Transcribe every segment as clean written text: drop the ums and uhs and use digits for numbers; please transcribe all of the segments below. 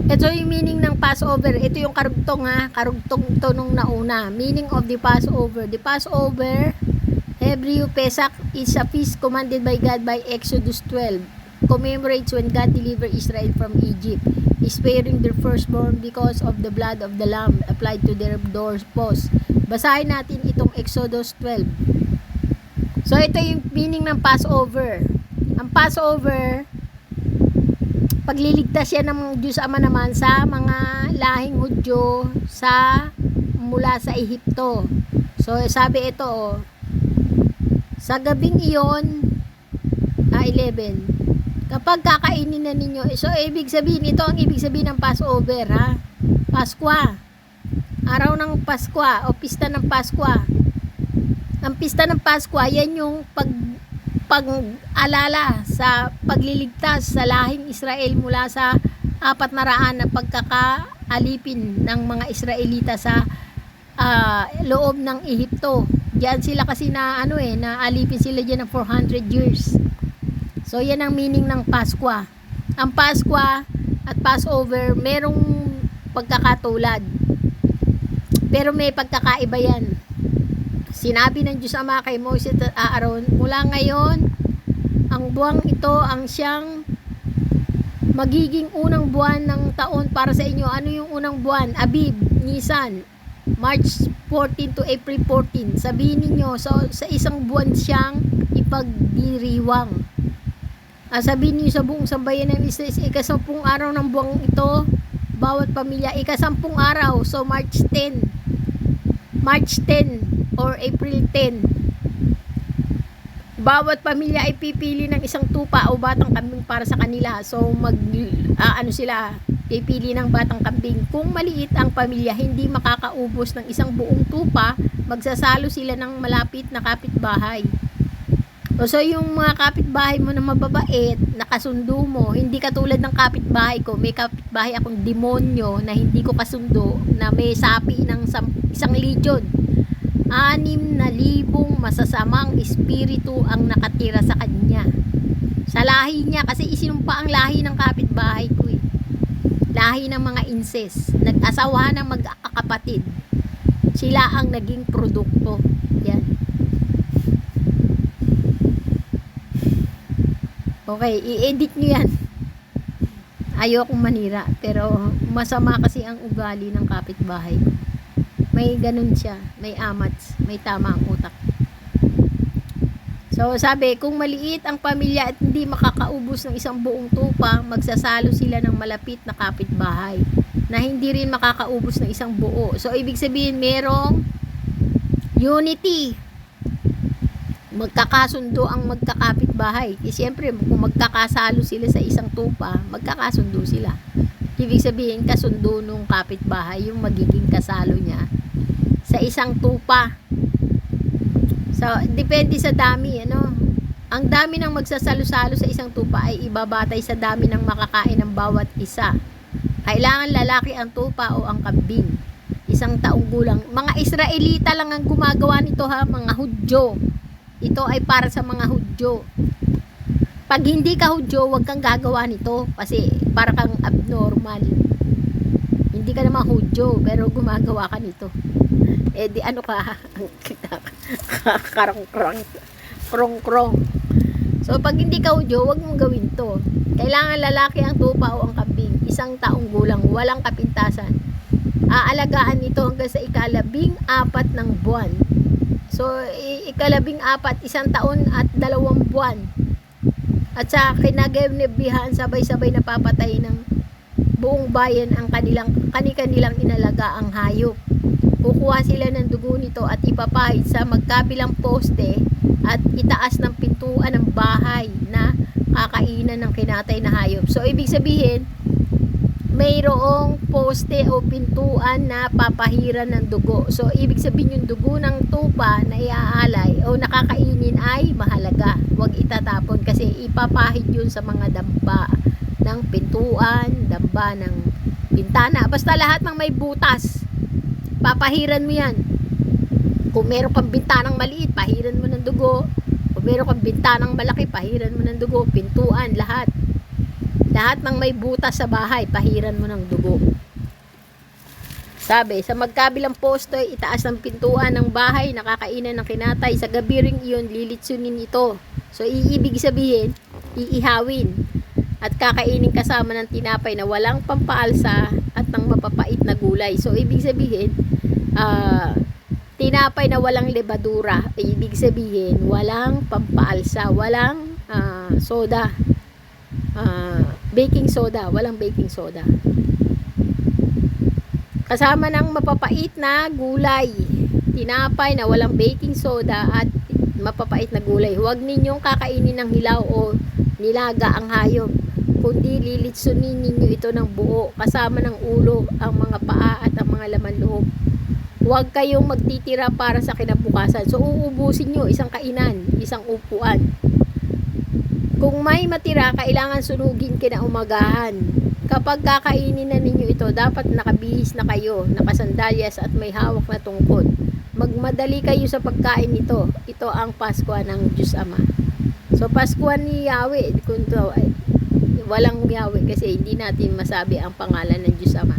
Ito yung meaning ng Passover. Ito yung karugtong ha. Karugtong ito nung nauna. Meaning of the Passover. The Passover, Hebrew Pesach, is a feast commanded by God by Exodus 12. Commemorates when God delivered Israel from Egypt, sparing their firstborn because of the blood of the lamb applied to their doorposts. Basahin natin itong Exodus 12. So ito yung meaning ng Passover. Ang Passover, pagliligtas yan ng Diyos Ama naman sa mga lahing Hudyo mula sa Ehipto. So sabi ito, sa gabing iyon, 11, kapag kakainin na ninyo, so ibig sabihin, ito ang ibig sabihin ng Passover ha, Paskwa, araw ng Paskwa o pista ng Paskwa. Ang pista ng Paskwa, yan yung pag-alala sa pagliligtas sa lahing Israel mula sa 400 na pagkakaalipin ng mga Israelita sa loob ng Ehipto. Diyan sila kasi naalipin sila diyan ng 400 years. So yan ang meaning ng Paskwa. Ang Paskwa at Passover merong pagkakatulad, pero may pagkakaiba yan. Sinabi ng Diyos Ama kay Moses at Aaron, mula ngayon, ang buwang ito ang siyang magiging unang buwan ng taon para sa inyo. Ano yung unang buwan? Abib, Nisan, March 14 to April 14. Sabihin niyo, so, sa isang buwan siyang ipagdiriwang. Sabihin niyo sa buong sambayan ng Israel, ikasampung araw ng buwang ito, bawat pamilya, ikasampung araw, so March 10 or April 10, bawat pamilya ay pipili ng isang tupa o batang kambing para sa kanila. So sila pipili ng batang kambing. Kung maliit ang pamilya, hindi makakaubos ng isang buong tupa, magsasalo sila ng malapit na kapitbahay. So yung mga kapitbahay mo na mababait, nakasundo mo, hindi katulad ng kapitbahay ko. May kapitbahay akong demonyo na hindi ko kasundo, na may sapi ng 1 legion. 6,000 masasamang espiritu ang nakatira sa kanya. Sa lahi niya, kasi isinumpa ang lahi ng kapitbahay ko eh. Lahi ng mga incest. Nag-asawahan ng magkakapatid. Sila ang naging produkto. Yan. Okay, i-edit nyo yan. Ayokong manira, pero masama kasi ang ugali ng kapitbahay. May ganun siya, may amats, may tama ang utak. So sabi, kung maliit ang pamilya at hindi makakaubos ng isang buong tupa, magsasalo sila ng malapit na kapitbahay na hindi rin makakaubos ng isang buo. So ibig sabihin, merong unity. Magkakasundo ang magkakapitbahay. Siyempre, kung magkakasalo sila sa isang tupa, magkakasundo sila. Ibig sabihin, kasundo nung kapitbahay yung magiging kasalo niya sa isang tupa. So, depende sa dami, Ang dami ng magsasalo-salo sa isang tupa ay ibabatay sa dami ng makakain ng bawat isa. Kailangan lalaki ang tupa o ang kambing. 1 taong gulang. Mga Israelita lang ang gumagawa nito ha, mga Hudyo. Ito ay para sa mga Hudyo. Pag hindi ka Hudyo, huwag kang gagawa nito kasi para kang abnormal. Hindi ka naman Hudyo, pero gumagawa ka nito. Di ano ka? Krong-krong. So pag hindi ka Hudyo, huwag mong gawin to. Kailangan lalaki ang tupa o ang kambing. 1 taong gulang, walang kapintasan. Aalagaan ito hanggang sa 14 ng buwan. So, 14, 1 taon at 2 buwan. At sa kinagabihan, sabay-sabay na papatay ng buong bayan ang kanilang inalaga ang hayop. Kukuha sila ng dugo nito at ipapahid sa magkabilang poste at itaas ng pintuan ng bahay na kakainan ng kinatay na hayop. So, ibig sabihin, mayroong poste o pintuan na papahiran ng dugo. So, ibig sabihin yung dugo ng tupa na iaalay o nakakainin ay mahalaga. Huwag itatapon kasi ipapahid yun sa mga damba ng pintuan, damba ng bintana. Basta lahat ng may butas, papahiran mo yan. Kung meron kang bintanang maliit, pahiran mo ng dugo. Kung meron kang bintanang malaki, pahiran mo ng dugo. Pintuan, lahat Lahat ng may butas sa bahay, pahiran mo ng dugo. Sabi, sa magkabilang posto ay itaas ang pintuan ng bahay, nakakainan ng kinatay. Sa gabi ring iyon, lilitsunin ito. So, iibig sabihin, iihawin. At kakainin kasama ng tinapay na walang pampaalsa at ng mapapait na gulay. So, ibig sabihin, tinapay na walang lebadura. Ibig sabihin, walang pampaalsa, walang soda. Baking soda, walang baking soda. Kasama ng mapapait na gulay. Tinapay na walang baking soda at mapapait na gulay. Huwag ninyong kakainin ng hilaw o nilaga ang hayop, kundi lilitsunin ninyo ito ng buo, kasama ng ulo, ang mga paa at ang mga laman loob. Huwag kayong magtitira para sa kinabukasan. So, uubusin nyo isang kainan, isang upuan. Kung may matira, kailangan sunugin kinaumagahan. Kapag kakainin na ninyo ito, dapat nakabihis na kayo, nakasandalyas at may hawak na tungkod. Magmadali kayo sa pagkain nito. Ito ang Pasko ng Diyos Ama. So, Pasko ni Yahweh, kung to, ay, walang Yahweh kasi hindi natin masabi ang pangalan ng Diyos Ama.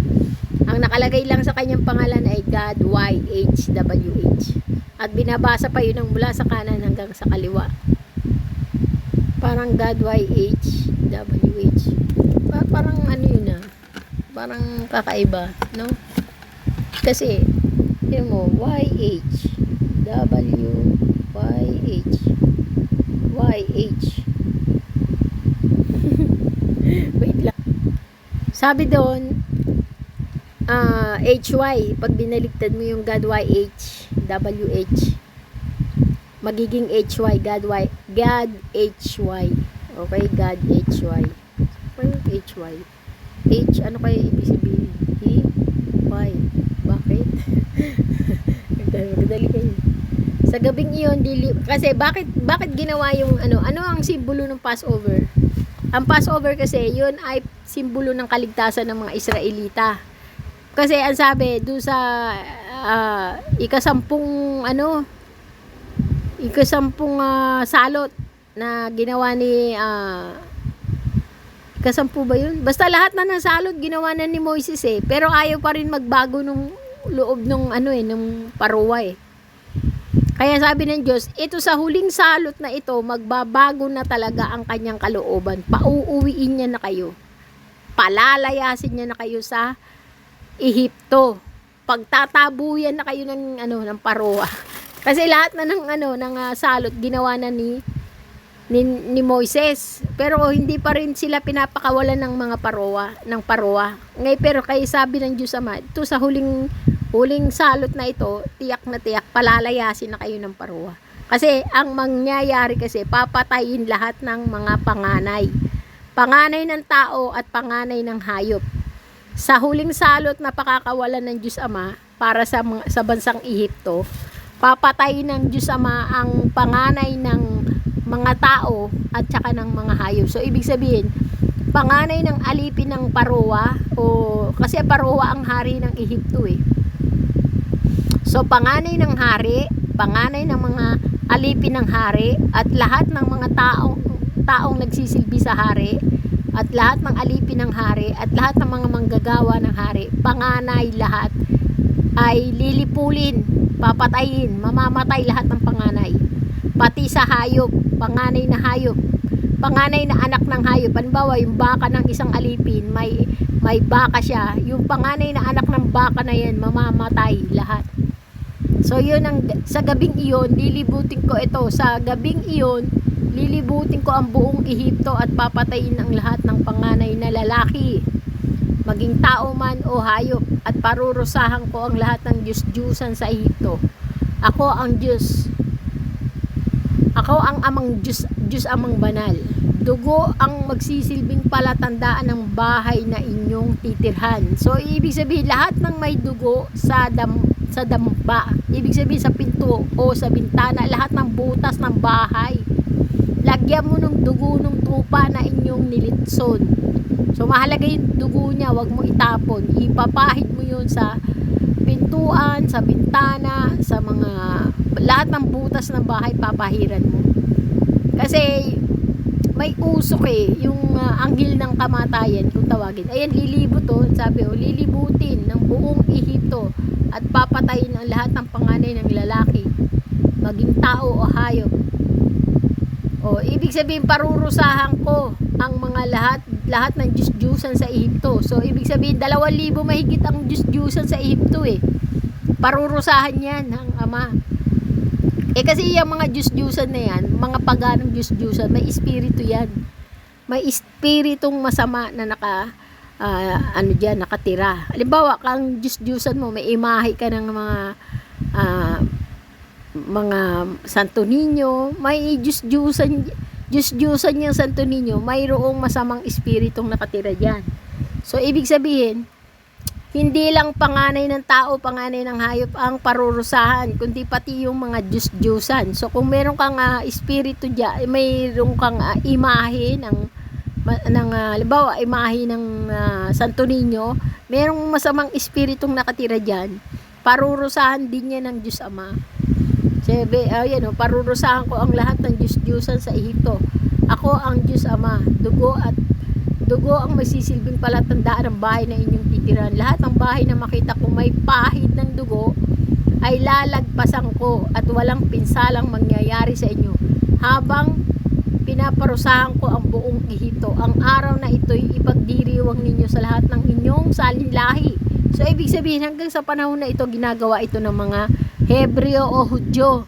Ang nakalagay lang sa kanyang pangalan ay God, YHWH. At binabasa pa yun ng mula sa kanan hanggang sa kaliwa. Parang God, YHWH. Parang ano yun parang kakaiba, no? Kasi yun mo, YH wait lang, sabi doon HY, pag binaligtad mo yung God, YHWH, magiging HY, God HY. Okay, God HY. HY. H, ano kayo ibig sabihin? Y. Bakit? Magdali kayo. Sa gabing iyon, kasi bakit ginawa yung ano ang simbolo ng Passover? Ang Passover kasi, yun ay simbolo ng kaligtasan ng mga Israelita. Kasi ang sabi, doon sa ikasampung salot na ginawa ni kasampu ba yun? Basta lahat na ng salot ginawa na ni Moises pero ayaw pa rin magbago nung loob nung nung paruwa Kaya sabi ng Diyos, ito sa huling salot na ito, magbabago na talaga ang kanyang kalooban. Pauuwiin niya na kayo. Palalayasin niya na kayo sa Ehipto. Pagtatabuyan na kayo ng paruwa. Kasi lahat na ng salot ginawa na ni Moises, pero hindi pa rin sila pinapakawalan ng mga paruwa. Ngayon pero kay sabi ng Diyos Ama, ito sa huling salot na ito, tiyak na tiyak palalayasin na kayo ng paruwa. Kasi ang mangyayari kasi papatayin lahat ng mga panganay ng tao at panganay ng hayop. Sa huling salot na pakakawalan ng Diyos Ama para sa bansang Ehipto, papatayin ng Diyos Ama ang panganay ng mga tao at saka ng mga hayop. So, ibig sabihin, panganay ng alipin ng paruwa, kasi paruwa ang hari ng Ehipto So, panganay ng hari, panganay ng mga alipin ng hari, at lahat ng mga taong nagsisilbi sa hari, at lahat ng alipin ng hari, at lahat ng mga manggagawa ng hari, panganay lahat, ay lilipulin, papatayin, mamamatay lahat ng panganay. Pati sa hayop, panganay na hayop, panganay na anak ng hayop. Halimbawa, yung baka ng isang alipin, may baka siya. Yung panganay na anak ng baka na yan, mamamatay lahat. So, yun sa gabing iyon, lilibutin ko ito. Sa gabing iyon, lilibutin ko ang buong Ehipto at papatayin ang lahat ng panganay na lalaki, maging tao man o hayop, at parurusahan ko ang lahat ng Diyos-Diyusan sa Ehipto. Ako ang Diyos. Ako ang amang Diyos amang banal. Dugo ang magsisilbing palatandaan ng bahay na inyong titirhan. So, ibig sabihin, lahat ng may dugo sa damba, ibig sabihin sa pinto o sa bintana, lahat ng butas ng bahay, lagyan mo ng dugo ng tupa na inyong nilitson. So, mahalaga yung dugo niya, wag mo itapon. Ipapahid mo yun sa pintuan, sa bintana, sa lahat ng butas ng bahay, papahiran mo. Kasi may usok yung anghel ng kamatayan kung tawagin. Ayan, lilibot sabi lilibutin ng buong Ehipto at papatayin ang lahat ng panganay ng lalaki, maging tao o hayop. Ibig sabihin parurusahan ko ang mga lahat ng Diyos-Diyusan sa Ehipto. So ibig sabihin 2,000 mahigit ang Diyos-Diyusan sa Ehipto Parurusahan yan ng Ama. Kasi yung mga Diyos-Diyusan na yan, mga paganong Diyos-Diyusan, may espiritu yan. May espiritong masama na nakatira. Halimbawa, kang Diyos-Diyusan mo, may imahe ka ng mga Santo Niño, may Diyos-Diyusan yung Santo Niño, mayroong masamang espiritong nakatira diyan. So ibig sabihin, hindi lang panganay ng tao, panganay ng hayop ang parurusahan, kundi pati yung mga Diyos-Diyusan. So kung meron kang espiritu diyan, mayroong kang imahe halimbawa imahe ng Santo Niño, merong masamang espiritong nakatira diyan, parurusahan din yan ng Diyos Ama. Parurusahan ko ang lahat ng Diyos-Diyusan sa Ehipto. Ako ang Diyos Ama. Dugo ang masisilbing palatandaan ng bahay na inyong titiran. Lahat ng bahay na makita ko may pahid ng dugo ay lalagpasan ko at walang pinsalang mangyayari sa inyo habang pinaparusahan ko ang buong Ehipto. Ang araw na ito'y ipagdiriwang ninyo sa lahat ng inyong salinlahi. So ibig sabihin, hanggang sa panahon na ito, ginagawa ito ng mga Hebreo o Hudyo.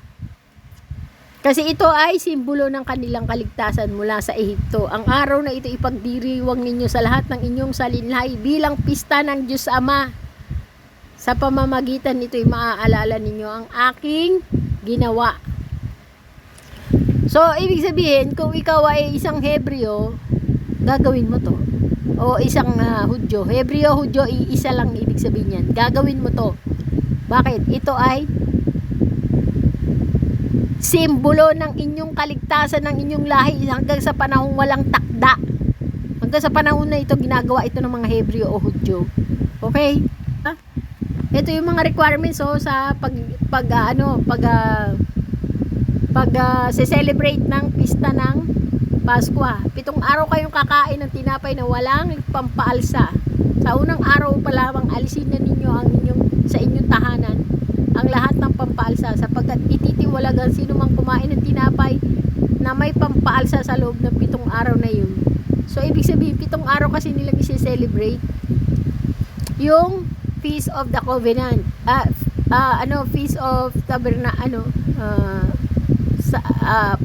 Kasi ito ay simbolo ng kanilang kaligtasan mula sa Ehipto. Ang araw na ito ipagdiriwang ninyo sa lahat ng inyong salinlahi bilang pista ng Diyos Ama. Sa pamamagitan nito'y maaalala ninyo ang aking ginawa. So, ibig sabihin, kung ikaw ay isang Hebreo, gagawin mo to. O isang Hudyo. Hebreo, Hudyo, isa lang ibig sabihin yan. Gagawin mo to. Bakit? Ito ay simbolo ng inyong kaligtasan, ng inyong lahi hanggang sa panahong walang takda. Hanggang sa panahon na ito, ginagawa ito ng mga Hebreo o Hudyo. Okay? Ito yung mga requirements sa celebrate ng pista ng Pasko. 7 araw kayong kakain ng tinapay na walang pampaalsa. Sa unang araw pa lamang alisin na ninyo sa inyong tahanan ang lahat ng pampaalsa, sapagkat ititiwalagan sino mang kumain ng tinapay na may pampaalsa sa loob ng 7 araw na yun. So ibig sabihin 7 araw kasi nilang i-celebrate yung Feast of the Covenant, Feast of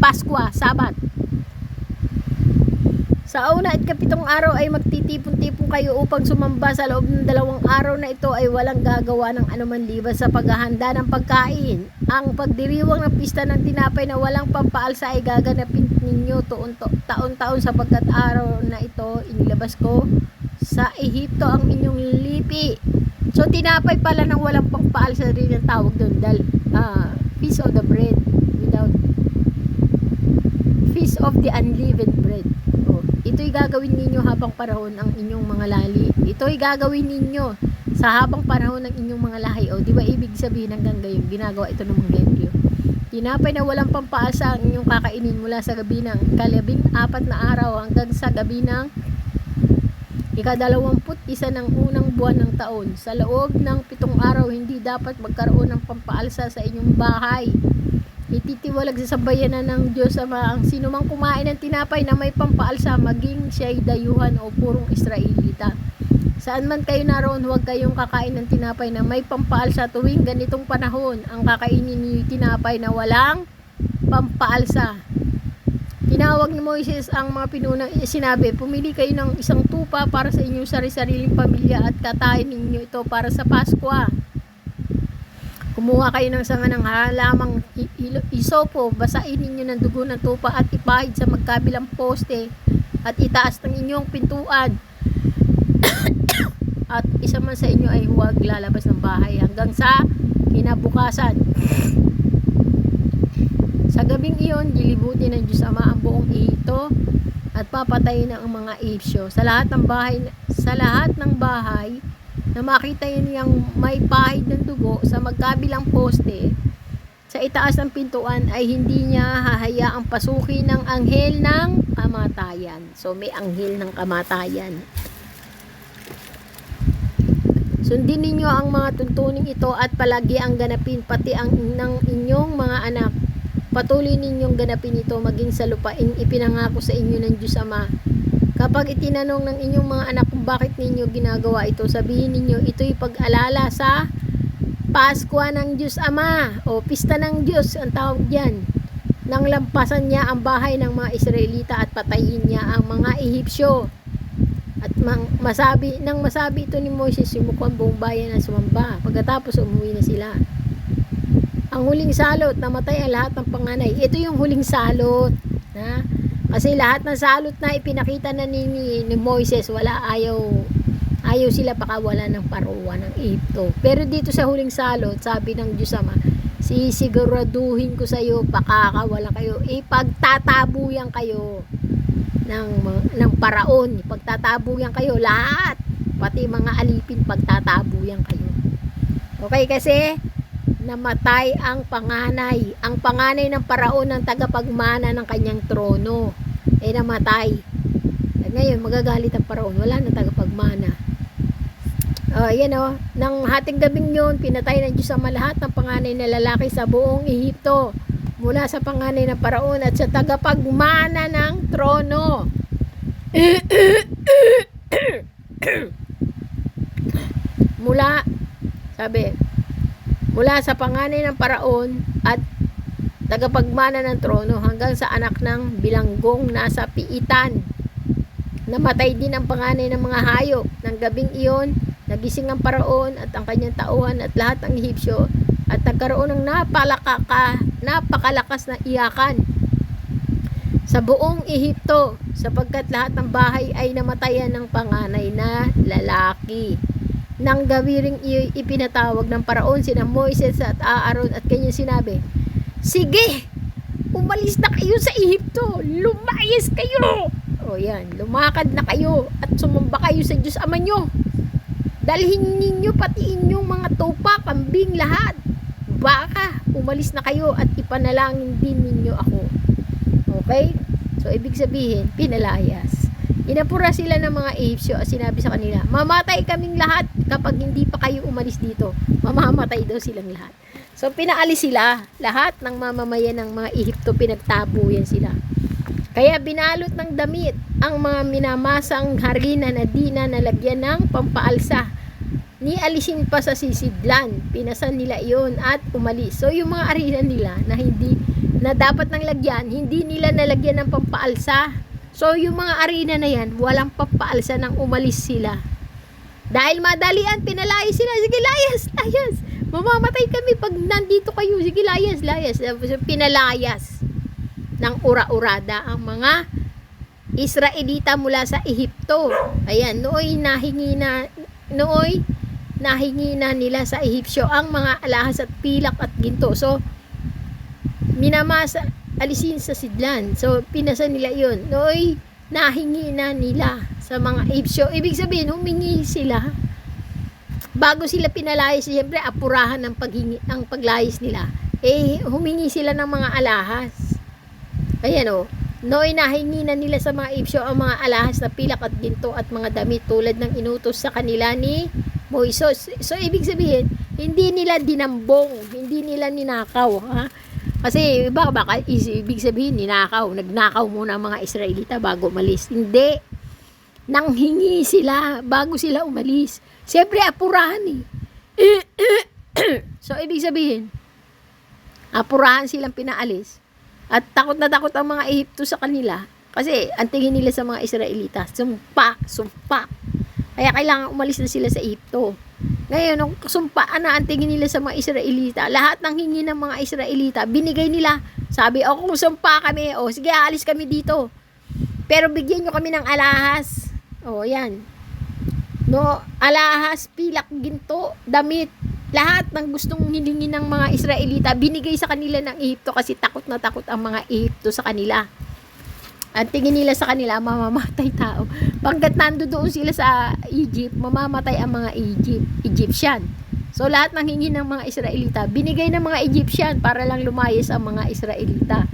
Pasko, Sabat. Sa una at 7 araw ay magtitipon-tipon kayo upang sumamba. Sa loob ng 2 araw na ito ay walang gagawa ng anuman liban sa paghahanda ng pagkain. Ang pagdiriwang ng pista ng tinapay na walang pampaalsa ay gaganapin ninyo taon-taon, sapagkat araw na ito inilabas ko sa Ehipto ang inyong lipi. So tinapay pala ng walang pampaalsa rin ang tawag doon, Feast of the Bread Feast of the Unleavened Bread. Ito'y gagawin ninyo habang panahon ang inyong mga lahi. Ito'y gagawin ninyo sa habang panahon ng inyong mga lahi. Di ba ibig sabihin hanggang gayon, ginagawa ito ng mga Hebreo. Tinapay na walang pampaalsa ang inyong kakainin mula sa gabi ng 14 na araw hanggang sa gabi ng 21 ng unang buwan ng taon. Sa loob ng 7 araw, hindi dapat magkaroon ng pampaalsa sa inyong bahay. Ititiwalag sa sambayanan ng Diyos Ama ang sino mang kumain ng tinapay na may pampaalsa, maging siya'y dayuhan o purong Israelita. Saan man kayo naroon, huwag kayong kakain ng tinapay na may pampaalsa tuwing ganitong panahon. Ang kakainin niyo tinapay na walang pampaalsa. Tinawag ni Moises ang mga pinunang sinabi, pumili kayo ng isang tupa para sa inyong sari-sariling pamilya at katayin ninyo ito para sa Pasko. Kumuha kayo ng sanga ng halamang isopo, basain ninyo ng dugo ng tupa at ipahid sa magkabilang poste at itaas ng inyong pintuan. At isa man sa inyo ay huwag lalabas ng bahay hanggang sa kinabukasan. Sa gabing iyon, dilibutin ng Diyos Ama ang buong Ehipto at papatayin ang mga Ehipsyo. Sa lahat ng bahay na makita niyang may pahid ng dugo sa magkabilang poste sa itaas ng pintuan ay hindi niya hahayaang pasukin ng anghel ng kamatayan. So may anghel ng kamatayan. Sundin ninyo ang mga tuntuning ito at palagi ang ganapin pati ang ng inyong mga anak. Patuloy ninyong ganapin ito maging sa lupaing ipinangako sa inyo ng Diyos Ama. Kapag itinanong ng inyong mga anak kung bakit ninyo ginagawa ito, sabihin ninyo ito'y pag-alala sa Pasko ng Diyos Ama o Pista ng Diyos ang tawag diyan. Nang lampasan niya ang bahay ng mga Israelita at patayin niya ang mga Ehipsyo. At masabi ito ni Moises, sumuko ang buong bayan na sumamba. Pagkatapos umuwi na sila. Ang huling salot, namatay ang lahat ng panganay. Ito yung huling salot. Ha? Kasi lahat ng salot na ipinakita na ni Moises, ayaw sila pakawala ng paruwa ng Ehipto. Pero dito sa huling salot, sabi ng Diyos Ama, sisiguraduhin ko sa iyo, pakakawala kayo, ipagtatabuyan kayo ng paraon, ipagtatabuyan kayo lahat, pati mga alipin, pagtatabuyan kayo. Okay, kasi namatay ang panganay ng paraon ng tagapagmana ng kanyang trono, namatay. At ngayon magagalit ang paraon, wala na tagapagmana. Nang hating gabing yun, pinatay ng Diyos Ama lahat ng panganay na lalaki sa buong Ehipto, mula sa panganay ng paraon at sa tagapagmana ng trono. Mula sa panganay ng paraon at tagapagmana ng trono hanggang sa anak ng bilanggong nasa piitan. Namatay din ang panganay ng mga hayop. Nang gabing iyon, nagising ang paraon at ang kanyang tauhan at lahat ng Ehipsyo at nagkaroon ng napakalakas na iyakan sa buong Ehipto sapagkat lahat ng bahay ay namatayan ng panganay na lalaki. Nang gawiring iyo'y ipinatawag ng paraon sina Moises at Aaron at kanyang sinabi, sige, umalis na kayo sa Ehipto, lumayas kayo. Lumakad na kayo at sumamba kayo sa Diyos Ama nyo. Dalhin ninyo pati inyong mga tupa, kambing, lahat. Baka, umalis na kayo at ipanalangin din ninyo ako. Okay? So, ibig sabihin, pinalayas. Inapura sila ng mga Ehipsyo at sinabi sa kanila, mamatay kaming lahat kapag hindi pa kayo umalis dito. Mamamatay daw silang lahat. So, pinaalis sila. Lahat ng mamamayan ng mga Ehipto, pinagtabuyan sila. Kaya binalot ng damit ang mga minamasang harina na di na nalagyan ng pampaalsa. Nialisin pa sa sisidlan. Pinasan nila iyon at umalis. So, yung mga harina nila na dapat nang lagyan, hindi nila nalagyan ng pampaalsa. So, yung mga arena na yan, walang papaalsa nang umalis sila. Dahil madalian, pinalayas sila. Sige, layas. Mamamatay kami pag nandito kayo. Sige, layas. Pinalayas ng ura-urada ang mga Israelita mula sa Ehipto. Ayan, nooy nahingi na nila sa Ehipsyo ang mga alahas at pilak at ginto. So, alisin sa sidlan. So, pinasan nila yun. Nooy, nahingi na nila sa mga Ehipsyo. Ibig sabihin, humingi sila. Bago sila pinalayas, siyempre, apurahan ng paglayas nila. Humingi sila ng mga alahas. Ayan nooy, nahingi na nila sa mga Ehipsyo ang mga alahas na pilak at ginto at mga damit tulad ng inutos sa kanila ni Moises. So, ibig sabihin, hindi nila dinambong, hindi nila ninakaw, ha? Kasi baka ibig sabihin nagnakaw muna ang mga Israelita bago umalis. Hindi. Nanghingi sila bago sila umalis. Siyempre apurahan So ibig sabihin, apurahan silang pinaalis. At takot na takot ang mga Ehipto sa kanila. Kasi ang tingin nila sa mga Israelita, sumpa. Kaya kailangan umalis na sila sa Ehipto. Ngayon, nung sumpaan na ang tingin nila sa mga Israelita, lahat ng hingi ng mga Israelita, binigay nila. Sabi, kung sumpa kami, sige, alis kami dito. Pero bigyan nyo kami ng alahas. Yan. Alahas, pilak, ginto, damit. Lahat ng gustong hilingin ng mga Israelita, binigay sa kanila ng Ehipto kasi takot na takot ang mga Ehipto sa kanila. At tingin nila sa kanila, mamamatay tao. Pagkat nandoon sila sa Egypt, mamamatay ang mga Egyptian. So lahat ng hingi ng mga Israelita, binigay ng mga Egyptian para lang lumayas ang mga Israelita.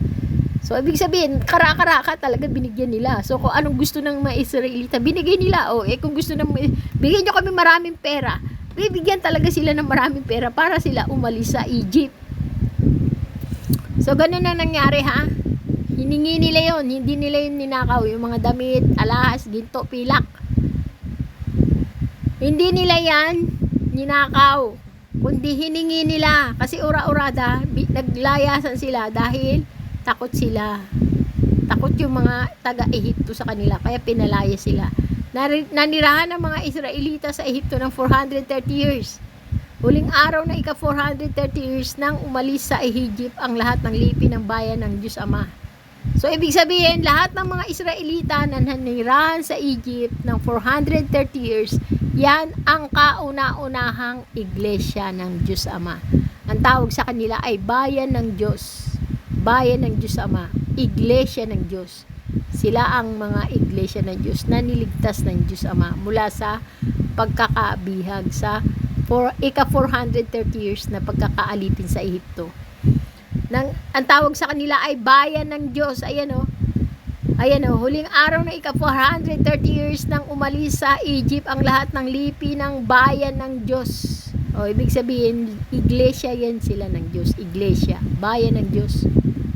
So ibig sabihin, kara-karaka talaga binigyan nila. So kung anong gusto ng mga Israelita, binigay nila. O kung gusto ng bigyan nyo kami maraming pera, bibigyan talaga sila ng maraming pera para sila umalis sa Egypt. So ganun ang nangyari ha. Hiningi nila yon, hindi nila yun ninakaw, yung mga damit, alahas, ginto, pilak. Hindi nila yan ninakaw, kundi hiningi nila kasi ura-urada, naglayasan sila dahil takot sila. Takot yung mga taga-Ehipto sa kanila, kaya pinalaya sila. Nanirahan ng mga Israelita sa Ehipto ng 430 years. Huling araw na ika-430 years nang umalis sa Egypt ang lahat ng lipi ng bayan ng Diyos Ama. So, ibig sabihin, lahat ng mga Israelita na nanirahan sa Egypt ng 430 years, yan ang kauna-unahang iglesia ng Diyos Ama. Ang tawag sa kanila ay bayan ng Diyos. Bayan ng Diyos Ama. Iglesia ng Diyos. Sila ang mga iglesia ng Diyos na niligtas ng Diyos Ama mula sa pagkakabihag sa ika-430 years na pagkakaalipin sa Ehipto. Ang tawag sa kanila ay bayan ng Diyos. Ayan o. Ayan o. Huling araw na ika-430 years nang umalis sa Egypt ang lahat ng lipi ng bayan ng Diyos. O, ibig sabihin, iglesia yan sila ng Diyos. Iglesia. Bayan ng Diyos.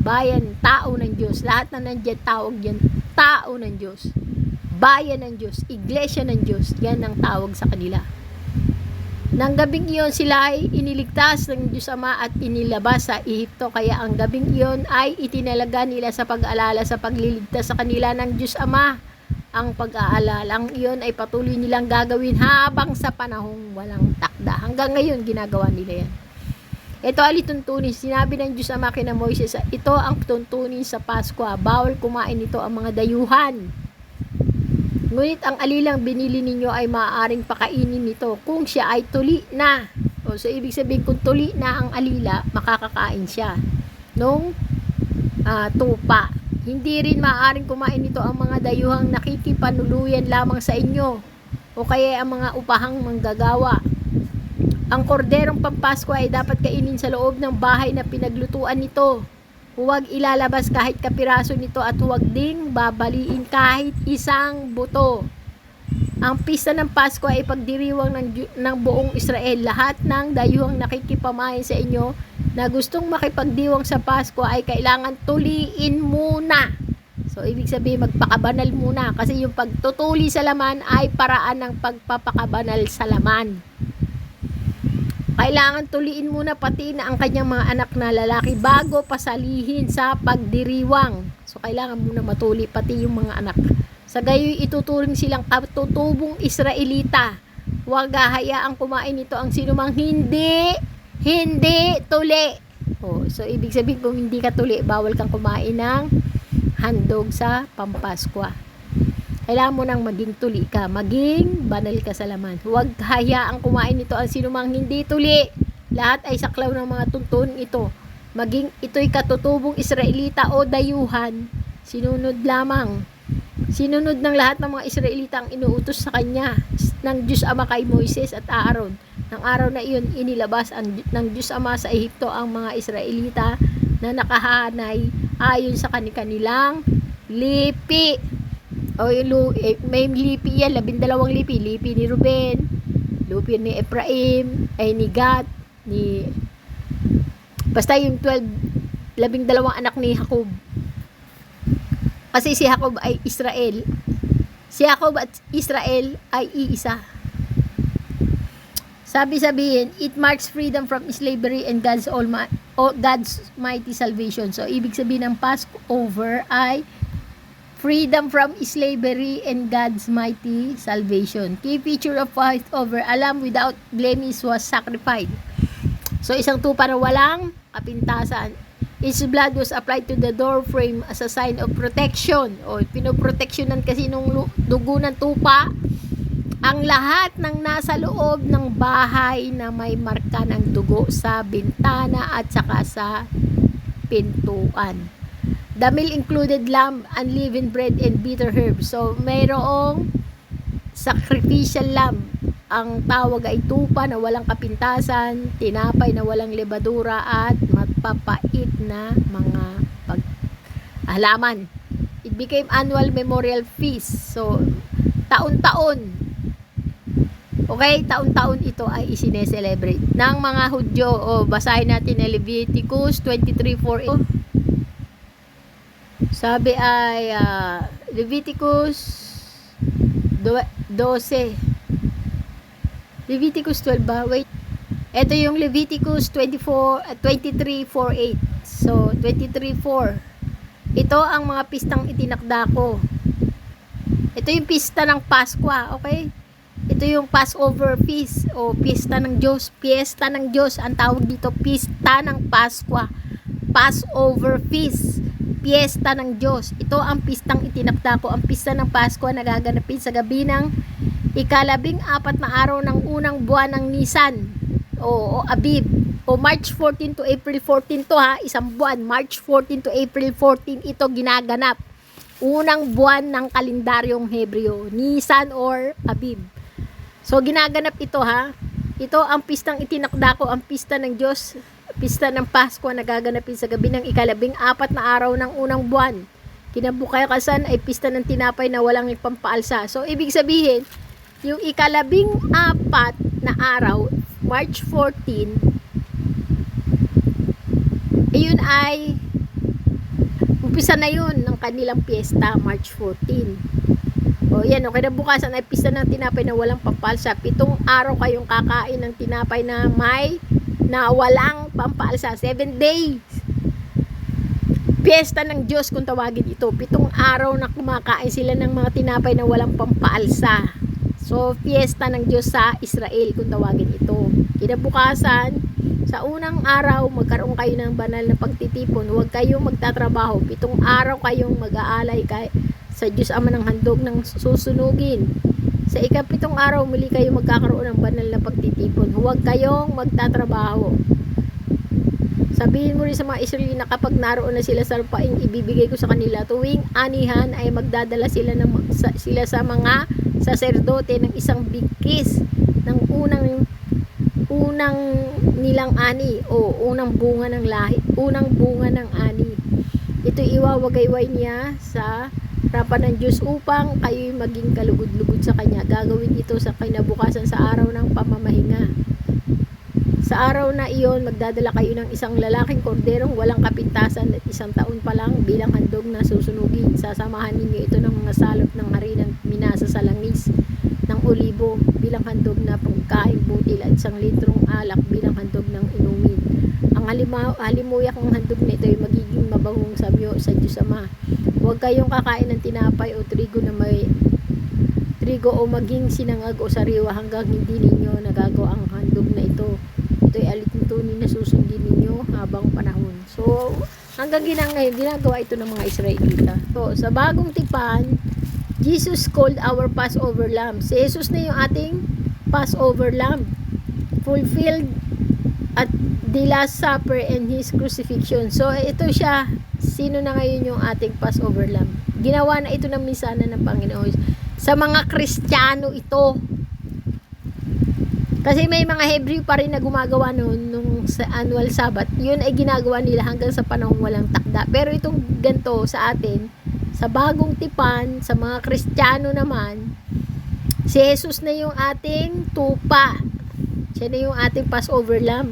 Bayan, tao ng Diyos. Lahat na nandiyan, tawag yan. Tao ng Diyos. Bayan ng Diyos. Iglesia ng Diyos. Yan ang tawag sa kanila. Nang gabing iyon sila ay iniligtas ng Diyos Ama at inilabas sa Ehipto. Kaya ang gabing iyon ay itinalaga nila sa pag-aalala sa pagliligtas sa kanila ng Diyos Ama. Ang pag-aalalang iyon ay patuloy nilang gagawin habang sa panahong walang takda. Hanggang ngayon ginagawa nila yan. Ito ay tuntunin. Sinabi ng Diyos Ama kina Moises, ito ang tuntunin sa Pasko. Bawal kumain ito ang mga dayuhan. Ngunit ang alilang binili ninyo ay maaaring pakainin nito kung siya ay tuli na. O, so ibig sabihin kung tuli na ang alila, makakakain siya nung tupa. Hindi rin maaaring kumain nito ang mga dayuhang nakikipanuluyan lamang sa inyo o kaya ang mga upahang manggagawa. Ang korderong pampasko ay dapat kainin sa loob ng bahay na pinaglutuan nito. Huwag ilalabas kahit kapiraso nito at huwag ding babaliin kahit isang buto. Ang pista ng Pasko ay pagdiriwang ng buong Israel. Lahat ng dayuhang nakikipamahay sa inyo na gustong makipagdiwang sa Pasko ay kailangan tuliin muna. So, ibig sabihin magpakabanal muna kasi yung pagtutuli sa laman ay paraan ng pagpapakabanal sa laman. Kailangan tuliin muna pati na ang kanyang mga anak na lalaki bago pasalihin sa pagdiriwang. So, kailangan muna matuli pati yung mga anak. Sa gayoy ituturing silang katutubong Israelita. Huwag hahayaang kumain nito ang sinumang hindi tuli. Oh, so, ibig sabihin kung hindi ka tuli, bawal kang kumain ng handog sa Pampaskwa. Kailangan mo nang maging tuli ka, maging banal ka sa laman. Huwag hayaang kumain nito ang sinumang hindi tuli. Lahat ay saklaw ng mga tuntunin ito. Maging ito'y katutubong Israelita o dayuhan, sinunod lamang. Sinunod ng lahat ng mga Israelita ang inuutos sa kanya ng Diyos Ama kay Moises at Aaron. Nang araw na iyon, inilabas ng Diyos Ama sa Ehipto ang mga Israelita na nakahanay ayon sa kanilang lipi. O may lipi yan, 12 lipi. Lipi ni Ruben, lipi ni Ephraim, ay ni Gad, basta yung 12 anak ni Jacob. Kasi si Jacob ay Israel. Si Jacob at Israel ay iisa. Sabihin, it marks freedom from slavery and God's mighty salvation. So, ibig sabihin ng Passover ay freedom from slavery and God's mighty salvation. Key feature of Passover, a lamb without blemish was sacrificed. So, isang tupa na walang kapintasan. Its blood was applied to the door frame as a sign of protection. O, pinoproteksyonan kasi nung dugo ng tupa ang lahat ng nasa loob ng bahay na may marka ng dugo sa bintana at saka sa pintuan. The meal included lamb, unleavened bread, and bitter herbs. So, mayroong sacrificial lamb, ang tawag ay tupa na walang kapintasan, tinapay na walang lebadura, at mapapait na mga halaman. It became annual memorial feast. So, taon-taon. Okay, taon-taon ito ay isine-celebrate ng mga Hudyo. O, basahin natin na Leviticus 23:4. Sabi ay Leviticus 12. Leviticus 12 ba? Wait. Ito yung Leviticus 23:4-8. So, 23:4. Ito ang mga pistang itinakda ko. Ito yung pista ng Pasko, okay? Ito yung Passover feast o pista ng Diyos. Piyesta ng Diyos. Ang tawag dito, pista ng Pasko. Passover feast. Piyesta ng Diyos. Ito ang pistang itinakda ko. Ang pista ng Pasko na gaganapin sa gabi ng ika-14 na araw ng unang buwan ng Nisan o Abib. O March 14 to April 14 to ha, isang buwan. March 14 to April 14 ito ginaganap. Unang buwan ng kalendaryong Hebreo, Nisan or Abib. So ginaganap ito ha. Ito ang pistang itinakda ko, ang pista ng Diyos, pista ng Pasko na gaganapin sa gabi ng ika-14 na araw ng unang buwan. Kinabukasan ay pista ng tinapay na walang ipampaalsa. So ibig sabihin, yung ika-14 na araw, March 14, ayun ay umpisa na yun ng kanilang piyesta, March 14. O yan, okay na bukasan ay pista ng tinapay na walang pampalsa. 7 araw kayong kakain ng tinapay na walang pampalsa. 7 days. Piyesta ng Diyos kung tawagin ito. 7 araw na kumakain sila ng mga tinapay na walang pampalsa. So, piyesta ng Diyos sa Israel kung tawagin ito. Kinabukasan, sa unang araw, magkaroon kayo ng banal na pagtitipon. Huwag kayong magtatrabaho. 7 araw kayong mag-aalay sa Diyos Ama ng handog ng susunugin. Sa ika-7 araw, muli kayo magkakaroon ng banal na pagtitipon. Huwag kayong magtatrabaho. Sabihin mo rin sa mga Israeli na kapag naroon na sila sa lupaing ibibigay ko sa kanila, tuwing anihan ay magdadala sila sa mga saserdote ng isang bigkis ng unang nilang ani o unang bunga ng lahi, unang bunga ng ani. Ito iwawagayway niya sa harapan ng Diyos upang kayo'y maging kalugod-lugod sa Kanya. Gagawin ito sa kinabukasan sa araw ng pamamahinga. Sa araw na iyon, magdadala kayo ng isang lalaking korderong walang kapintasan at 1 taon pa lang bilang handog na susunugin. Sasamahan ninyo ito ng mga salot ng harinang minasa sa langis ng olibo bilang handog na pagkain butil at 1 litrong alak bilang handog ng inumin. Ang halimuyak ng handog na ito ay magiging mabangong samyo sa Diyos Ama. Huwag kayong kakain ng tinapay o trigo o maging sinangag o sariwa hanggang hindi ninyo nagagawa ang handog na ito. Ito ay alituntunin na susundin ninyo habang panahon. So, hanggang ngayon, ginagawa ito ng mga Israelita. So, sa bagong tipan, Jesus called our Passover Lamb. Si Jesus na yung ating Passover Lamb. Fulfilled at the Last Supper and His crucifixion. So, ito siya. Sino na ngayon yung ating Passover Lamb? Ginawa na ito ng misana ng Panginoon. Sa mga Kristiyano ito. Kasi may mga Hebreo pa rin na gumagawa nung sa annual Sabbath. Yun ay ginagawa nila hanggang sa panahong walang takda. Pero itong ganito sa atin, sa bagong tipan, sa mga Kristiyano naman, si Jesus na yung ating tupa. Siya na yung ating Passover Lamb.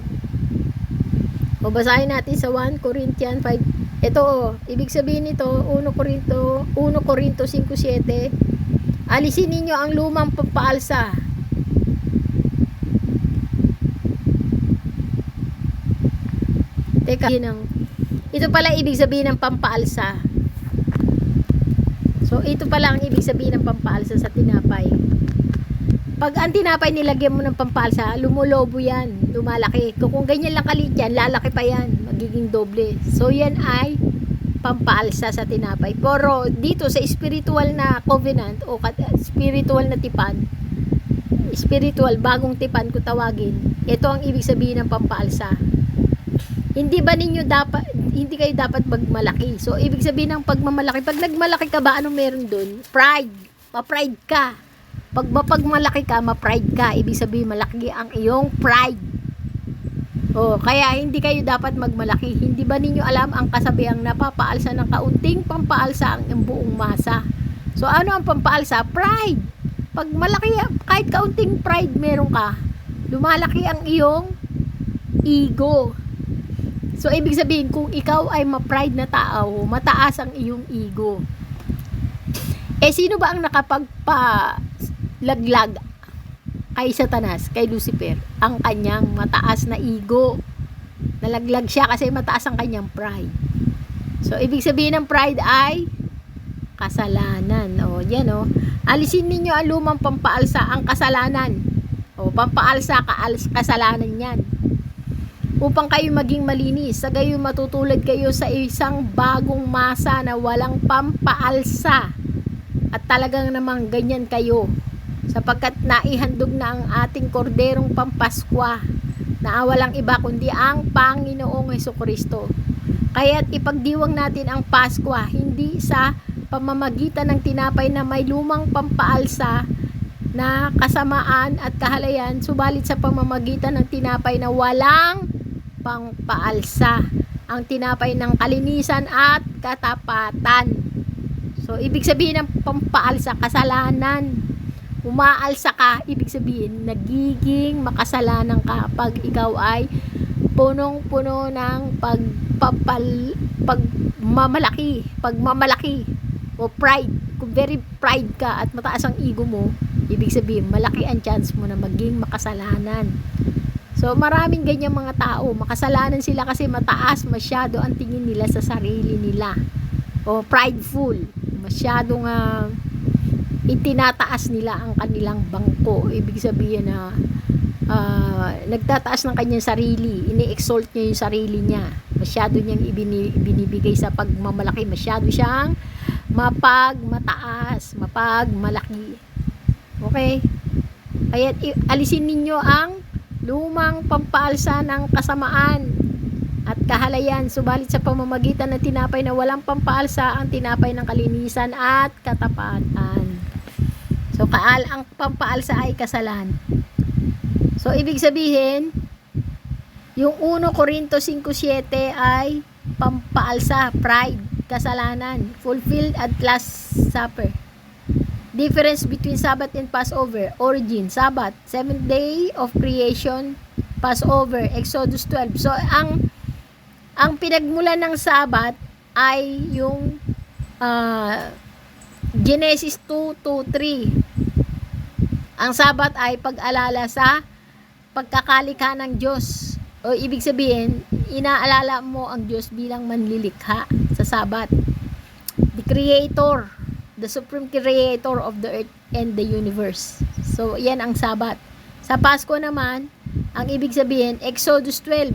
O basahin natin sa 1 Corinthians 5. Ito, ibig sabihin nito, 1 Corinto 5:7. Alisin ninyo ang lumang pampaalsa. Teka, ito pala ibig sabihin ng pampaalsa. So, ito pala ang ibig sabihin ng pampaalsa sa tinapay. Pag ang tinapay nilagyan mo ng pampaalsa, lumulobo yan, lumalaki. Kung ganyan lang kalit yan, lalaki pa yan, magiging doble. So, yan ay pampaalsa sa tinapay. Pero dito sa spiritual na covenant o spiritual na tipan, spiritual, bagong tipan kung tawagin, ito ang ibig sabihin ng pampaalsa. Hindi kayo dapat magmalaki. So, ibig sabihin ng pagmamalaki, pag nagmalaki ka ba, anong meron dun? Pride. Ma-pride ka. Pag mapagmalaki ka, ma-pride ka, ibig sabihin malaki ang iyong pride. Kaya hindi kayo dapat magmalaki. Hindi ba ninyo alam ang kasabihang napapaalsa ng kaunting pampaalsa ang buong masa? So ano ang pampaalsa? Pride. Pag malaki, kahit kaunting pride meron ka, lumalaki ang iyong ego. So ibig sabihin, kung ikaw ay ma-pride na tao, mataas ang iyong ego. Sino ba ang nakapagpalaglag kay Satanas, kay Lucifer? Ang kanyang mataas na ego. Nalaglag siya kasi mataas ang kanyang pride. So ibig sabihin ng pride ay kasalanan. Yan alisin ninyo ang lumang pampaalsa, ang kasalanan. Pampaalsa, kasalanan yan. Upang kayo maging malinis, sa gayon matutulad kayo sa isang bagong masa na walang pampaalsa. At talagang namang ganyan kayo, sapagkat naihandog na ang ating korderong pampaskwa, na walang iba kundi ang Panginoong Hesukristo. Kaya't ipagdiwang natin ang Paskwa, hindi sa pamamagitan ng tinapay na may lumang pampaalsa na kasamaan at kahalayan, subalit sa pamamagitan ng tinapay na walang pampaalsa, ang tinapay ng kalinisan at katapatan. So ibig sabihin ng pampaalsa, kasalanan. Umaalsa ka, ibig sabihin nagiging makasalanan ka pag ikaw ay punong-puno ng pagmamalaki o pride. Kung very pride ka at mataas ang ego mo, ibig sabihin malaki ang chance mo na maging makasalanan. So maraming ganyan mga tao, makasalanan sila kasi mataas masyado ang tingin nila sa sarili nila, o prideful, masyadong itinataas nila ang kanilang bangko. Ibig sabihin na nagtataas ng kanyang sarili, ini-exalt niya yung sarili niya, masyado niyang ibinibigay sa pagmamalaki, masyado siyang mapagmalaki. Okay? Kaya alisin ninyo ang lumang pampaalsa ng kasamaan at kahalayan, subalit sa pamamagitan ng tinapay na walang pampaalsa, ang tinapay ng kalinisan at katapatan. So ang pampaalsa ay kasalan. So ibig sabihin, yung 1 Corinto 5:7 ay pampaalsa, pride, kasalanan, fulfilled at last supper. Difference between Sabbath and Passover. Origin, Sabbath, 7th day of creation. Passover, Exodus 12. So ang pinagmulan ng Sabbath ay yung Genesis 2:3. Ang Sabbath ay pag-alala sa pagkakalikha ng Diyos. O ibig sabihin, inaalala mo ang Diyos bilang manlilikha sa Sabbath. The Creator, the Supreme Creator of the earth and the universe. So, yan ang Sabbath. Sa Pasko naman, ang ibig sabihin, Exodus 12,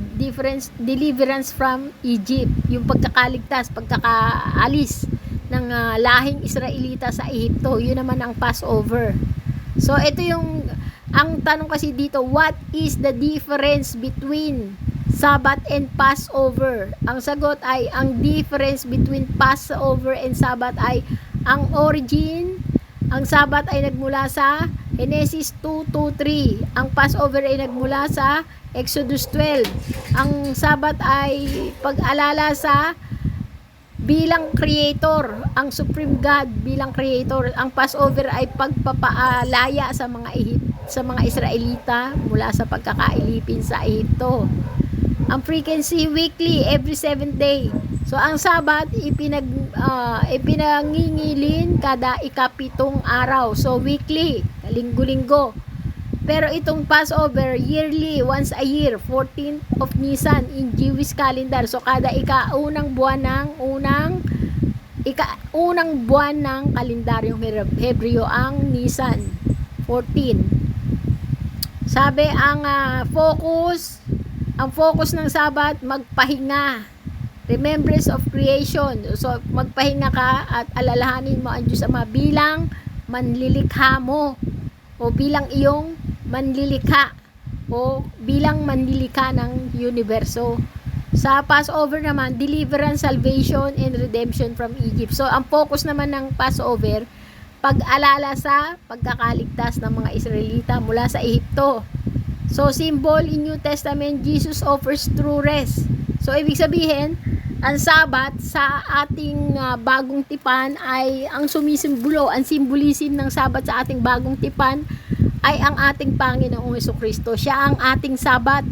deliverance from Egypt. Yung pagkakaligtas, pagkakaalis ng lahing Israelita sa Ehipto. Yun naman ang Passover. So, ito yung, ang tanong kasi dito, what is the difference between Sabbath and Passover? Ang sagot ay, ang difference between Passover and Sabbath ay, ang origin, ang Sabbath ay nagmula sa Genesis 2:3. Ang Passover ay nagmula sa Exodus 12. Ang Sabbath ay pag-alala sa bilang creator, ang Supreme God bilang creator. Ang Passover ay pagpapaalaya sa mga Israelita mula sa pagkakailipin sa Ehipto. Ang frequency, weekly, every 7th day. So ang Sabbath ipinangingilin kada ika-7 araw. So weekly, linggo-linggo. Pero itong Passover, yearly, once a year, 14th of Nisan in Jewish calendar. So kada ika-unang buwan ng kalendaryong Hebreo ang Nisan 14. Sabi ang focus ng Sabbath, magpahinga. Remembrance of creation. So magpahinga ka at alalahanin mo ang Diyos Ama bilang manlilikha mo, o bilang iyong manlilikha, o bilang manlilikha ng universo. Sa Passover naman, deliverance, salvation, and redemption from Egypt. So ang focus naman ng Passover, pag-alala sa pagkakaligtas ng mga Israelita mula sa Ehipto. So, symbol in New Testament, Jesus offers true rest. So, ibig sabihin, ang Sabat sa ating bagong tipan ay ang sumisimbolo, ang symbolism ng Sabat sa ating bagong tipan ay ang ating Panginoong Hesukristo. Siya ang ating Sabat.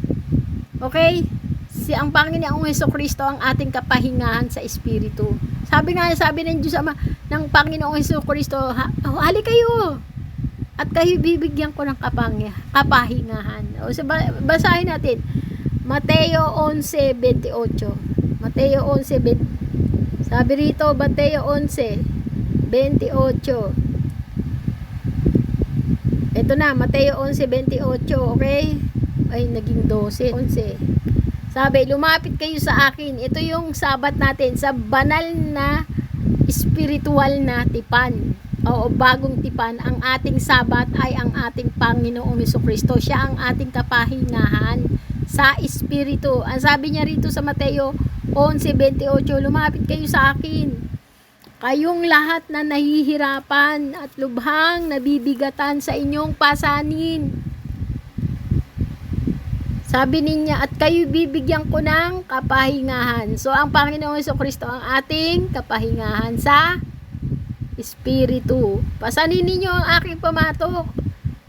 Okay? Ang Panginoong Hesukristo ang ating kapahingahan sa Espiritu. Sabi ng Diyos Ama, ng Panginoong Hesukristo, hali kayo at kayo bibigyan ko ng kapahingahan. O, basahin natin. Mateo 11:28. Mateo 11:20. Sabi rito, Mateo 11:28. Ito na, Mateo 11:28, okay? Ay, naging 12. Sabi, lumapit kayo sa akin. Ito yung Sabat natin sa banal na spiritual na tipan. O bagong tipan. Ang ating Sabat ay ang ating Panginoong Hesukristo. Siya ang ating kapahingahan sa Espiritu. Ang sabi niya rito sa Mateo 11:28, lumapit kayo sa akin. Kayong lahat na nahihirapan at lubhang nabibigatan sa inyong pasanin. Sabi niya, at kayo bibigyan ko ng kapahingahan. So, ang Panginoong Hesukristo ang ating kapahingahan sa Espiritu. Pasanin ninyo ang aking pamatok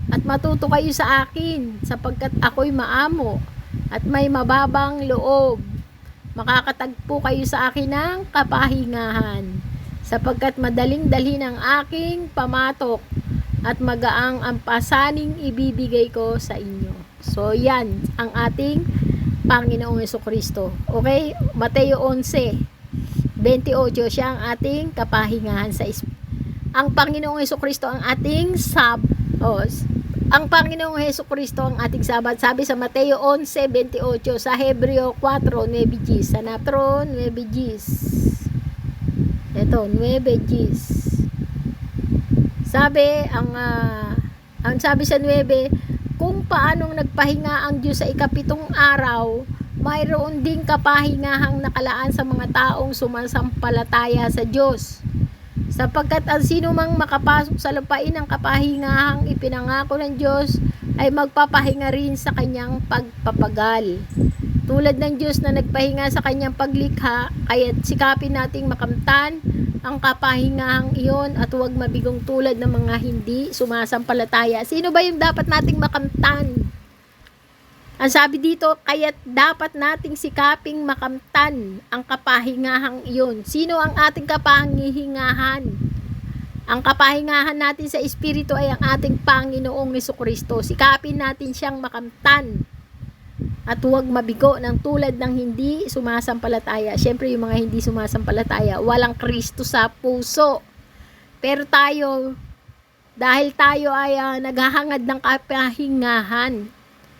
at matuto kayo sa akin sapagkat ako'y maamo at may mababang loob. Makakatagpo kayo sa akin ng kapahingahan sapagkat madaling dalhin ang aking pamatok at magaang ang pasaning ibibigay ko sa inyo. So, yan ang ating Panginoong Hesukristo. Okay? Mateo 11:28, siya ang ating kapahingahan sa Espiritu. Ang Panginoong Hesukristo ang ating ang Panginoong Hesukristo ang ating Sabat. Sabi sa Mateo 11:28, sa Hebreo 4:9, sa Natron 9. Ito, 9. Sabi, ang sabi sa 9, kung paanong nagpahinga ang Diyos sa ikapitong araw, mayroon ding kapahingahang nakalaan sa mga taong sumasampalataya sa Diyos. Sapagkat ang sino mang makapasok sa lupain ng kapahingahang ipinangako ng Diyos ay magpapahinga rin sa kanyang pagpapagal. Tulad ng Diyos na nagpahinga sa kanyang paglikha, kaya sikapin nating makamtan ang kapahingahang iyon at huwag mabigong tulad ng mga hindi sumasampalataya. Sino ba yung dapat nating makamtan? Ang sabi dito, kaya't dapat nating sikaping makamtan ang kapahingahang iyon. Sino ang ating kapahingahan? Ang kapahingahan natin sa Espiritu ay ang ating Panginoong Hesukristo. Sikapin natin siyang makamtan. At huwag mabigo ng tulad ng hindi sumasampalataya. Siyempre yung mga hindi sumasampalataya, walang Kristo sa puso. Pero tayo, dahil tayo ay naghahangad ng kapahingahan,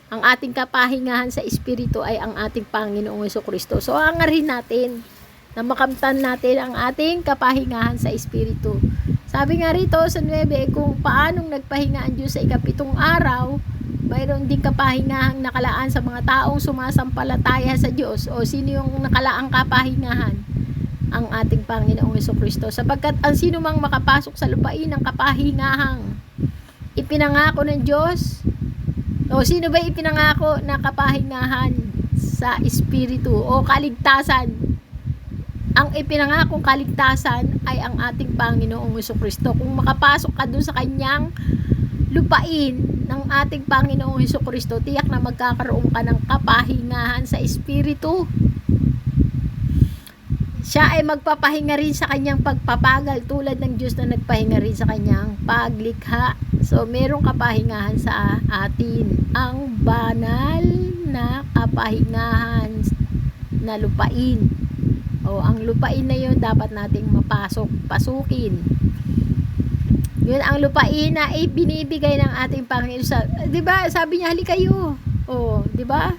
ang ating kapahingahan sa Espiritu ay ang ating Panginoong Hesukristo. So, hangarin natin na makamtan natin ang ating kapahingahan sa Espiritu. Sabi nga rito sa 9, kung paanong nagpahinga ang Diyos sa ikapitong araw, mayroon din kapahingahang nakalaan sa mga taong sumasampalataya sa Diyos. O sino yung nakalaang kapahingahan? Ang ating Panginoong Hesukristo. Sapagkat ang sino mang makapasok sa lupain ng kapahingahang ipinangako ng Diyos, o sino ba ipinangako na kapahingahan sa Espiritu o kaligtasan? Ang ipinangakong kaligtasan ay ang ating Panginoong Hesukristo. Kung makapasok ka doon sa kanyang lupain ng ating Panginoong Hesukristo, tiyak na magkakaroon ka ng kapahingahan sa Espiritu. Siya ay magpapahinga rin sa kanyang pagpapagal tulad ng Diyos na nagpahinga rin sa kanyang paglikha. So, merong kapahingahan sa atin. Ang banal na kapahingahan na lupain. O, ang lupain na yun dapat nating pasukin. Yun ang lupain na binibigay ng ating Panginoon. 'Di ba? Sabi niya, "Halika kayo." Oh, 'di ba?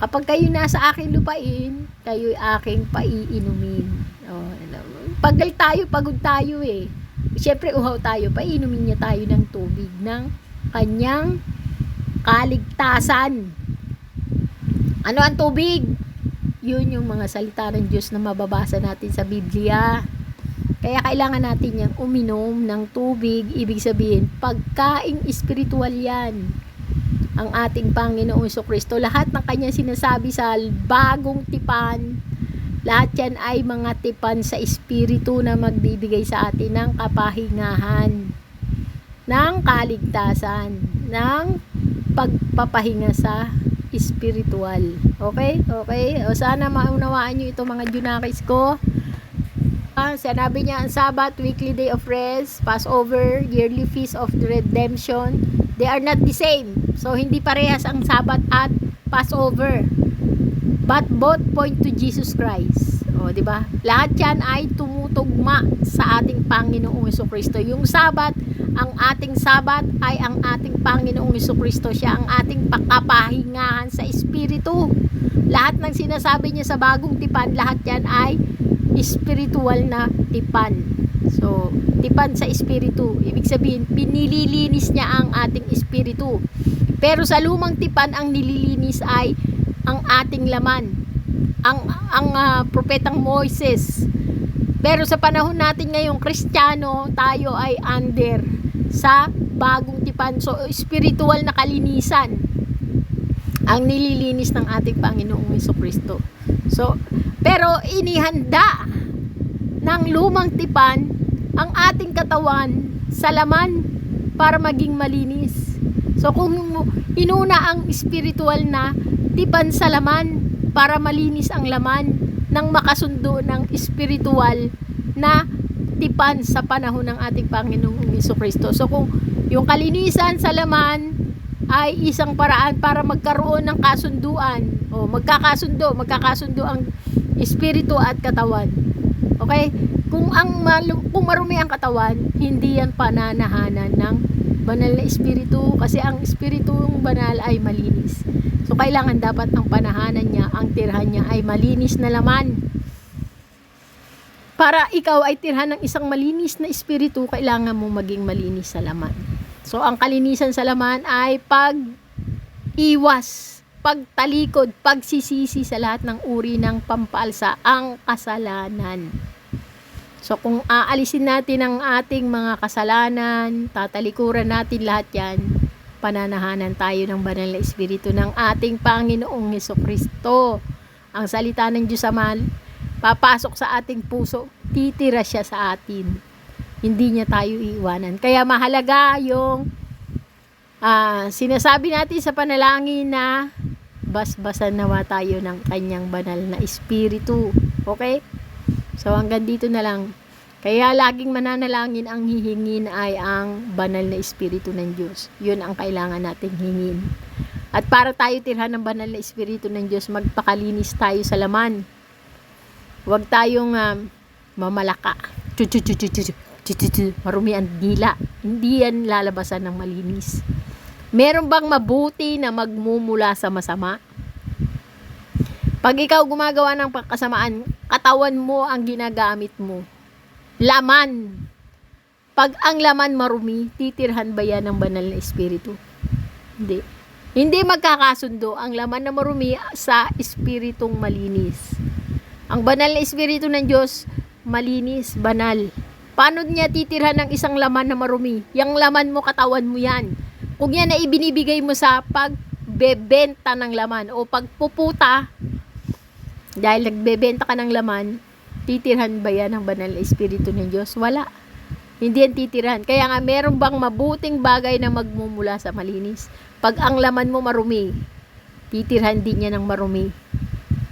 Kapag kayo nasa aking lupain, kayo'y aking paiinumin. Oh, pagod tayo eh. Siyempre uhaw tayo, painumin niya tayo ng tubig ng kanyang kaligtasan. Ano ang tubig? Yun yung mga salita ng Diyos na mababasa natin sa Biblia. Kaya kailangan natin yang uminom ng tubig, ibig sabihin, pagkaing espiritual yan. Ang ating Panginoong Jesucristo, lahat ng kanyang sinasabi sa bagong tipan, lahat yan ay mga tipan sa espiritu na magbibigay sa atin ng kapahingahan, ng kaligtasan, ng pagpapahinga sa espiritual. Okay? Okay? O sana maunawaan nyo ito mga Junakis ko. Sinabi niya ang Sabbath, weekly day of rest, Passover, yearly feast of the redemption, they are not the same. So hindi parehas ang Sabbath at Passover, but both point to Jesus Christ. O, di ba? Lahat 'yan ay tumutugma sa ating Panginoong Jesucristo. Yung Sabbath, ang ating Sabbath ay ang ating Panginoong Jesucristo. Siya ang ating pakapahingahan sa espiritu. Lahat ng sinasabi niya sa bagong tipan, lahat 'yan ay spiritual na tipan. So, tipan sa espiritu. Ibig sabihin, pinililinis niya ang ating espiritu. Pero sa lumang tipan, ang nililinis ay ang ating laman. Ang propetang Moises. Pero sa panahon natin ngayong Kristiyano, tayo ay under sa bagong tipan. So, spiritual na kalinisan ang nililinis ng ating Panginoong Jesucristo. So, pero inihanda ng lumang tipan ang ating katawan sa laman para maging malinis. So kung inuna ang spiritual na tipan sa laman para malinis ang laman nang makasundo ng spiritual na tipan sa panahon ng ating Panginoong Jesucristo. So kung yung kalinisan sa laman ay isang paraan para magkaroon ng kasunduan o magkakasundo ang espiritu at katawan. Okay? Kung marumi ang katawan, hindi yan pananahanan ng banal na espiritu, kasi ang espiritong banal ay malinis. So kailangan dapat ang panahanan niya, ang tirhan niya ay malinis na laman. Para ikaw ay tirhan ng isang malinis na espiritu, kailangan mong maging malinis sa laman. So ang kalinisan sa laman ay pag-iwas, pagtalikod, pagsisisi sa lahat ng uri ng pampaalsa ang kasalanan. So kung aalisin natin ang ating mga kasalanan, tatalikuran natin lahat yan, pananahanan tayo ng banal na espiritu ng ating Panginoong Jesucristo. Ang salita ng Diyos Ama, papasok sa ating puso, titira siya sa atin. Hindi niya tayo iiwanan. Kaya mahalaga yung sinasabi natin sa panalangin na basbasan nawa tayo ng kanyang banal na espiritu. Okay? So hanggang dito na lang. Kaya laging mananalangin, ang hihingin ay ang banal na espiritu ng Diyos. Yun ang kailangan nating hingin. At para tayo tirhan ng banal na espiritu ng Diyos, magpakalinis tayo sa laman. Huwag tayong mamalaka. Marumi ang dila. Hindi yan lalabasan ng malinis. Meron bang mabuti na magmumula sa masama? Pag ikaw gumagawa ng kasamaan, katawan mo ang ginagamit mo. Laman. Pag ang laman marumi, titirhan ba yan ng banal na espiritu? Hindi. Hindi magkakasundo ang laman na marumi sa espiritong malinis. Ang banal na espiritu ng Diyos, malinis, banal. Paano niya titirhan ng isang laman na marumi? Yang laman mo, katawan mo yan. Kung yan ay ibinibigay mo sa pagbebenta ng laman o pagpuputa, dahil nagbebenta ka ng laman, titirhan ba yan ng banal na espiritu ng Diyos? Wala. Hindi yan titirhan. Kaya nga, meron bang mabuting bagay na magmumula sa malinis? Pag ang laman mo marumi, titirhan din niya ng marumi.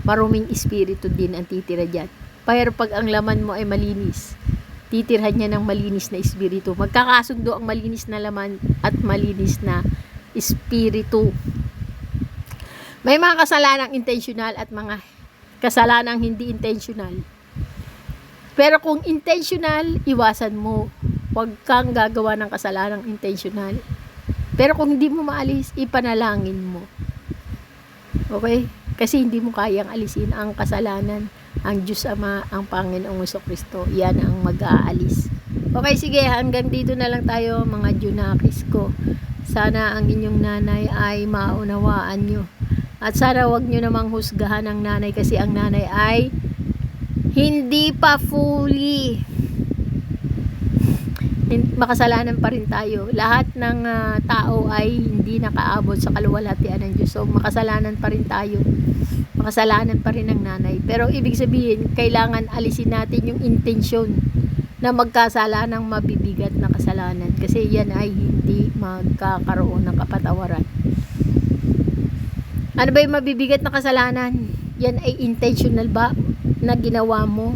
Maruming espiritu din ang titira dyan. Pero pag ang laman mo ay malinis, titirhan niya ng malinis na espiritu. Magkakasundo ang malinis na laman at malinis na espiritu. May mga kasalanang intentional at mga kasalanang hindi intentional. Pero kung intentional, iwasan mo. Huwag kang gagawa ng kasalanang intentional. Pero kung hindi mo maalis, ipanalangin mo. Okay? Kasi hindi mo kayang alisin ang kasalanan. Ang Diyos Ama, ang Panginoong Jesucristo, yan ang mag-aalis. Okay, sige, hanggang dito na lang tayo mga Junakis ko. Sana ang inyong nanay ay maunawaan nyo. At sana wag nyo namang husgahan ang nanay, kasi ang nanay ay hindi pa fully makasalanan pa rin tayo. Lahat ng tao ay hindi nakaabot sa kaluwalhatian ng Diyos. So makasalanan pa rin tayo. Makasalanan pa rin ng nanay. Pero ibig sabihin, kailangan alisin natin yung intensyon na magkasala ng mabibigat na kasalanan. Kasi yan ay hindi magkakaroon ng kapatawaran. Ano ba yung mabibigat na kasalanan? Yan ay intentional ba na ginawa mo?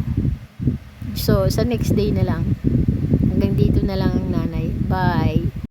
So, sa next day na lang. Hanggang dito na lang ang nanay. Bye.